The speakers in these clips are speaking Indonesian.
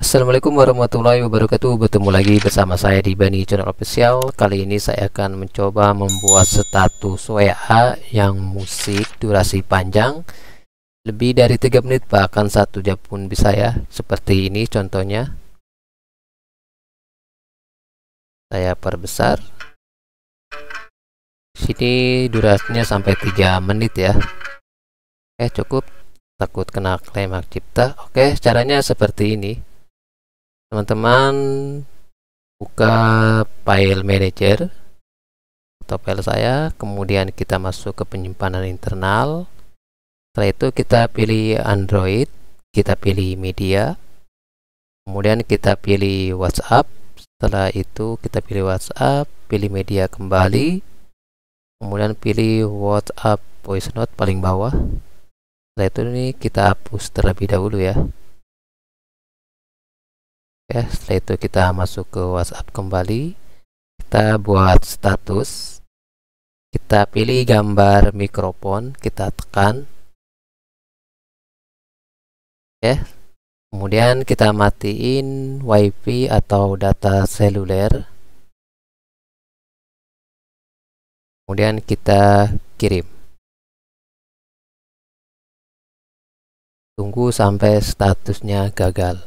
Assalamualaikum warahmatullahi wabarakatuh. Bertemu lagi bersama saya di Bani Channel Official. Kali ini saya akan mencoba membuat status WA yang musik durasi panjang lebih dari 3 menit, bahkan 1 jam pun bisa ya. Seperti ini contohnya. Saya perbesar. Sini durasinya sampai 3 menit ya. Oke, cukup. Takut kena klaim hak cipta. Oke, caranya seperti ini. Teman-teman buka file manager atau file saya, kemudian kita masuk ke penyimpanan internal. Setelah itu kita pilih Android, kita pilih media, kemudian kita pilih WhatsApp. Setelah itu kita pilih WhatsApp, pilih media kembali, kemudian pilih WhatsApp voice note paling bawah. Setelah itu nih kita hapus terlebih dahulu ya. Ya, setelah itu kita masuk ke WhatsApp kembali, kita buat status, kita pilih gambar mikrofon, kita tekan ya, kemudian kita matiin WiFi atau data seluler, kemudian kita kirim. Tunggu sampai statusnya gagal.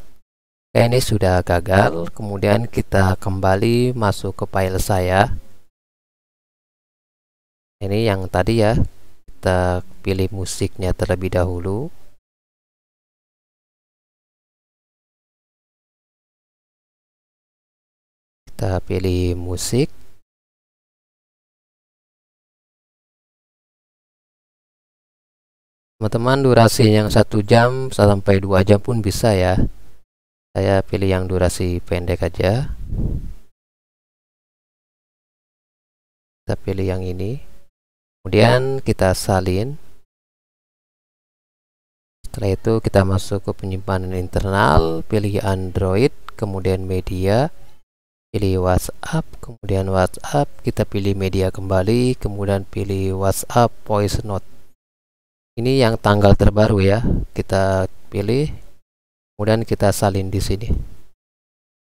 Ini sudah gagal, kemudian kita kembali masuk ke file saya. Ini yang tadi ya, kita pilih musiknya terlebih dahulu. Kita pilih musik. Teman-teman, durasi yang 1 jam sampai 2 jam pun bisa ya. Saya pilih yang durasi pendek aja. Kita pilih yang ini. Kemudian kita salin. Setelah itu kita masuk ke penyimpanan internal, pilih Android, kemudian media, pilih WhatsApp, kemudian WhatsApp, kita pilih media kembali, kemudian pilih WhatsApp voice note. Ini yang tanggal terbaru ya. Kita pilih, kemudian kita salin di sini.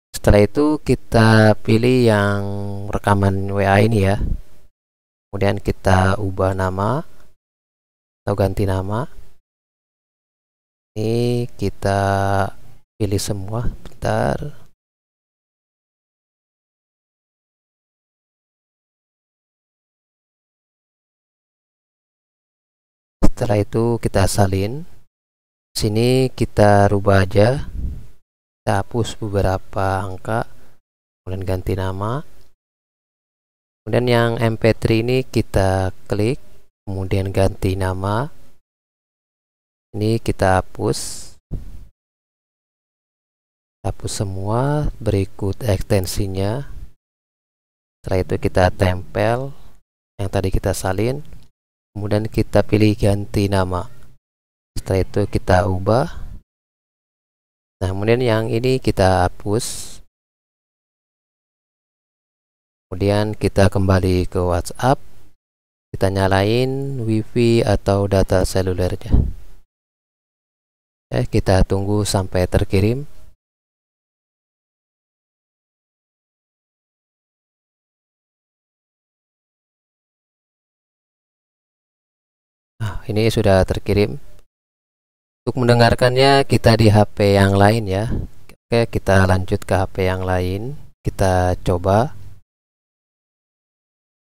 Setelah itu kita pilih yang rekaman WA ini ya. Kemudian kita ubah nama atau ganti nama. Ini kita pilih semua. Bentar. Setelah itu kita salin. Sini kita rubah aja, kita hapus beberapa angka, kemudian ganti nama, kemudian yang MP3 ini kita klik, kemudian ganti nama, ini kita hapus semua, berikut ekstensinya. Setelah itu kita tempel yang tadi kita salin, kemudian kita pilih ganti nama. Setelah itu kita ubah. Nah, kemudian yang ini kita hapus. Kemudian kita kembali ke WhatsApp. Kita nyalain WiFi atau data selulernya. Kita tunggu sampai terkirim. Nah, ini sudah terkirim. Untuk mendengarkannya kita di HP yang lain ya. Oke, kita lanjut ke HP yang lain. Kita coba.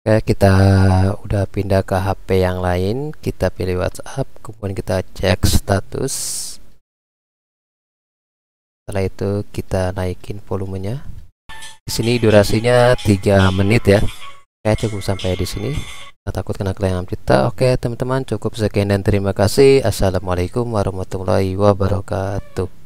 Oke, kita udah pindah ke HP yang lain. Kita pilih WhatsApp, kemudian kita cek status. Setelah itu kita naikin volumenya. Di sini durasinya 3 menit ya. Oke, cukup sampai di sini. Takut kena klaim kita. Oke teman-teman, cukup sekian dan terima kasih. Assalamualaikum warahmatullahi wabarakatuh.